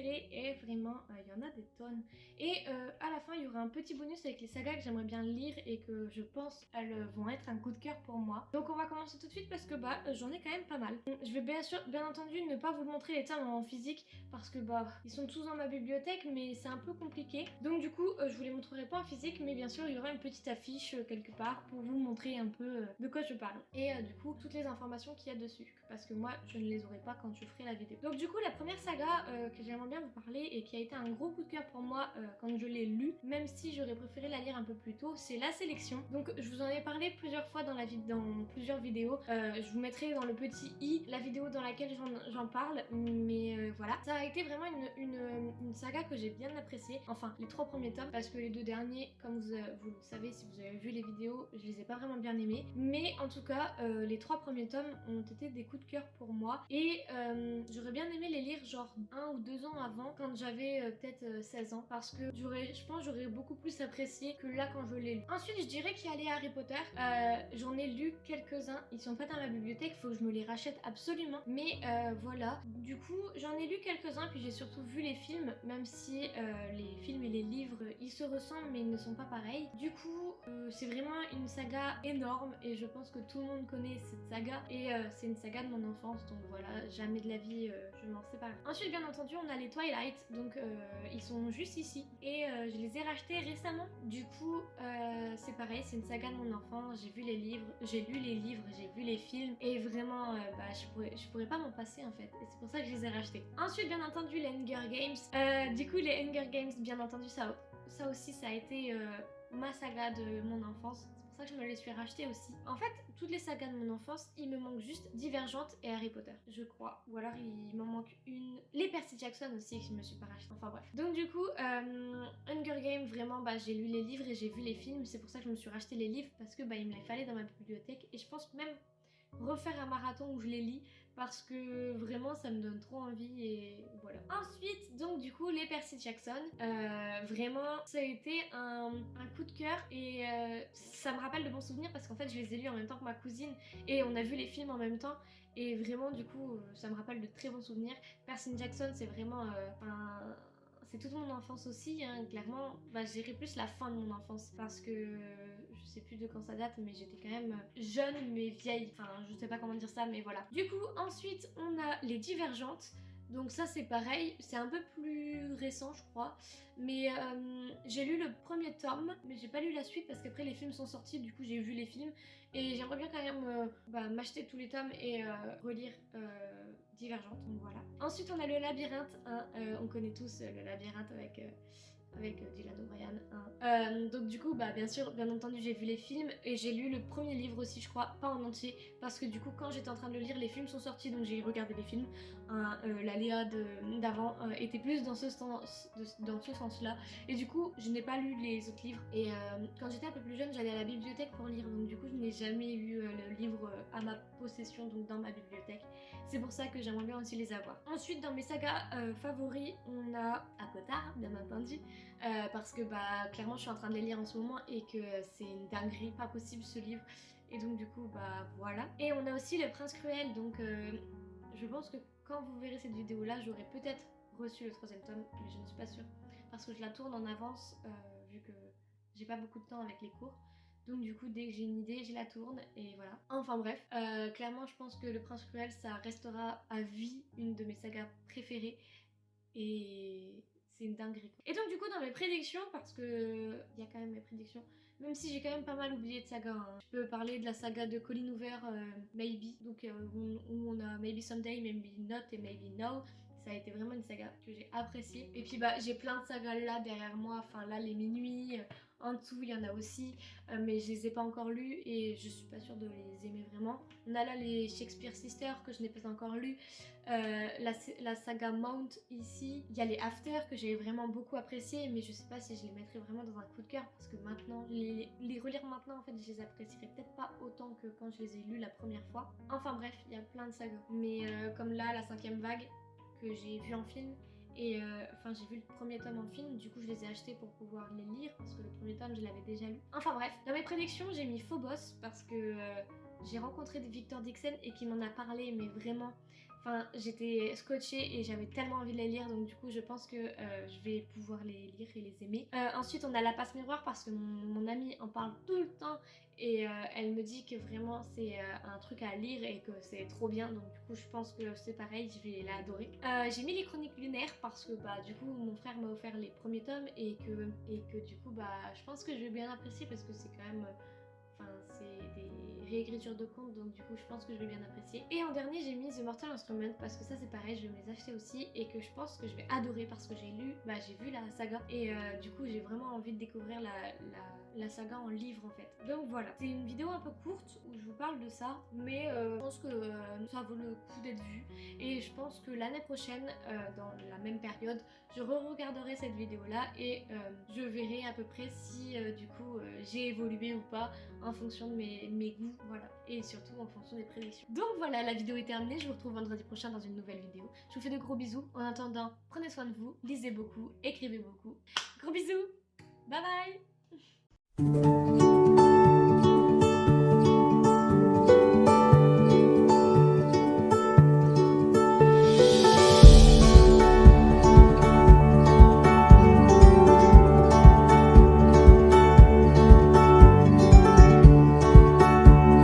préférés et vraiment il y en a des tonnes. Et à la fin il y aura un petit bonus avec les sagas que j'aimerais bien lire et que je pense elles vont être un coup de cœur pour moi. Donc on va commencer tout de suite parce que j'en ai quand même pas mal. Je vais bien entendu ne pas vous montrer les tomes en physique parce que ils sont tous dans ma bibliothèque mais c'est un peu compliqué. Donc du coup je vous les montrerai pas en physique mais bien sûr il y aura une petite affiche quelque part pour vous montrer un peu de quoi je parle. Et du coup toutes les informations qu'il y a dessus parce que moi je ne les aurai pas quand je ferai la vidéo. Donc du coup la première saga que j'aimerais bien vous parler et qui a été un gros coup de cœur pour moi quand je l'ai lu, même si j'aurais préféré la lire un peu plus tôt, c'est La Sélection. Donc je vous en ai parlé plusieurs fois dans plusieurs vidéos. Je vous mettrai dans le petit i la vidéo dans laquelle j'en parle, mais voilà. Ça a été vraiment une saga que j'ai bien appréciée. Enfin, les 3 premiers tomes, parce que les 2 derniers, comme vous le savez si vous avez vu les vidéos, je les ai pas vraiment bien aimés. Mais en tout cas, les 3 premiers tomes ont été des coups de cœur pour moi. Et j'aurais bien aimé les lire genre 1 ou 2 ans avant, quand j'avais peut-être 16 ans, parce que je pense j'aurais beaucoup plus apprécié que là quand je l'ai lu. Ensuite, je dirais qu'il y a les Harry Potter. J'en ai lu quelques-uns, ils sont pas dans ma bibliothèque, faut que je me les rachète absolument. Mais voilà, du coup j'en ai lu quelques-uns, puis j'ai surtout vu les films, même si les films et les livres ils se ressemblent mais ils ne sont pas pareils. Du coup c'est vraiment une saga énorme et je pense que tout le monde connaît cette saga et c'est une saga de mon enfance, donc voilà, jamais de la vie je m'en sépare. Ensuite bien entendu on a les Twilight, donc ils sont juste ici et je les ai rachetés récemment. Du coup c'est pareil, c'est une saga de mon enfance, j'ai vu les livres, j'ai lu les livres, j'ai vu les films et vraiment je pourrais pas m'en passer en fait, et c'est pour ça que je les ai rachetés. Ensuite bien entendu les Hunger Games. Du coup les Hunger Games bien entendu ça aussi ça a été ma saga de mon enfance, c'est pour ça que je me les suis rachetées aussi. En fait toutes les sagas de mon enfance il me manque juste Divergente et Harry Potter je crois, ou alors il m'en manque une, les Percy Jackson aussi que je me suis pas racheté, enfin bref. Donc du coup Hunger Games vraiment j'ai lu les livres et j'ai vu les films, c'est pour ça que je me suis racheté les livres parce que il me les fallait dans ma bibliothèque et je pense même refaire un marathon où je les lis parce que vraiment ça me donne trop envie et voilà. Ensuite donc du coup les Percy Jackson, vraiment ça a été un coup de cœur et ça me rappelle de bons souvenirs parce qu'en fait je les ai lus en même temps que ma cousine et on a vu les films en même temps et vraiment du coup ça me rappelle de très bons souvenirs. Percy Jackson c'est vraiment c'est toute mon enfance aussi, hein, clairement. Je dirais plus la fin de mon enfance parce que je sais plus de quand ça date, mais j'étais quand même jeune mais vieille. Enfin, je sais pas comment dire ça, mais voilà. Du coup, ensuite, on a les Divergentes. Donc ça c'est pareil, c'est un peu plus récent je crois, mais j'ai lu le premier tome, mais j'ai pas lu la suite parce qu'après les films sont sortis, du coup j'ai vu les films et j'aimerais bien quand même m'acheter tous les tomes et relire Divergente, donc voilà. Ensuite on a le Labyrinthe, hein, on connaît tous le Labyrinthe avec Dylan O'Brien. Hein. Donc du coup, bien sûr, bien entendu, j'ai vu les films et j'ai lu le premier livre aussi, je crois, pas en entier, parce que du coup, quand j'étais en train de le lire, les films sont sortis, donc j'ai regardé les films. Hein, la Léa d'avant était plus dans ce sens-là, et du coup, je n'ai pas lu les autres livres. Et quand j'étais un peu plus jeune, j'allais à la bibliothèque pour lire, donc du coup, je n'ai jamais eu le livre à ma possession, donc dans ma bibliothèque. C'est pour ça que j'aimerais bien aussi les avoir. Ensuite, dans mes sagas favoris, on a Cotard, bien entendu. Parce que clairement je suis en train de les lire en ce moment et que c'est une dinguerie, pas possible ce livre, et donc du coup voilà. Et on a aussi Le Prince Cruel, donc je pense que quand vous verrez cette vidéo là j'aurai peut-être reçu le 3e tome, mais je ne suis pas sûre parce que je la tourne en avance vu que j'ai pas beaucoup de temps avec les cours. Donc du coup dès que j'ai une idée je la tourne et voilà. Enfin bref, clairement je pense que Le Prince Cruel ça restera à vie une de mes sagas préférées et c'est une dinguerie. Et donc du coup dans mes prédictions, parce que il y a quand même mes prédictions, même si j'ai quand même pas mal oublié de saga, hein. Je peux parler de la saga de Colleen Hoover, Maybe, donc où on a Maybe Someday, Maybe Not et Maybe Now. Ça a été vraiment une saga que j'ai appréciée. Et puis j'ai plein de sagas là derrière moi, enfin là les Minuit, en dessous il y en a aussi, mais je les ai pas encore lus et je suis pas sûre de les aimer vraiment. On a là les Shakespeare Sisters que je n'ai pas encore lus, la saga Mount ici, il y a les After que j'ai vraiment beaucoup apprécié, mais je sais pas si je les mettrais vraiment dans un coup de cœur parce que maintenant, les relire maintenant en fait je les apprécierais peut-être pas autant que quand je les ai lus la première fois. Enfin bref, il y a plein de sagas, mais comme là la 5e vague que j'ai vu en film et j'ai vu le premier tome en film, du coup je les ai achetés pour pouvoir les lire parce que le premier tome je l'avais déjà lu. Enfin bref, dans mes prédictions j'ai mis Phobos parce que j'ai rencontré Victor Dixon et qui m'en a parlé mais vraiment Enfin, j'étais scotchée et j'avais tellement envie de les lire, donc du coup je pense que je vais pouvoir les lire et les aimer. Ensuite on a La Passe Miroir parce que mon amie en parle tout le temps et elle me dit que vraiment c'est un truc à lire et que c'est trop bien, donc du coup je pense que c'est pareil, je vais l'adorer. J'ai mis Les Chroniques Lunaires parce que bah du coup mon frère m'a offert les premiers tomes et que du coup bah je pense que je vais bien apprécier parce que c'est quand même... Enfin, c'est des réécritures de contes, donc du coup je pense que je vais bien apprécier. Et en dernier j'ai mis The Mortal Instrument parce que ça c'est pareil, je vais me les acheter aussi et que je pense que je vais adorer parce que j'ai vu la saga et du coup j'ai vraiment envie de découvrir la saga en livre en fait. Donc voilà, c'est une vidéo un peu courte où je vous parle de ça, mais je pense que ça vaut le coup d'être vu et je pense que l'année prochaine, dans la même période, je re-regarderai cette vidéo là et je verrai à peu près si du coup j'ai évolué ou pas en fonction de mes goûts, voilà, et surtout en fonction des prédictions. Donc voilà, la vidéo est terminée, je vous retrouve vendredi prochain dans une nouvelle vidéo. Je vous fais de gros bisous, en attendant, prenez soin de vous, lisez beaucoup, écrivez beaucoup. Gros bisous, bye bye.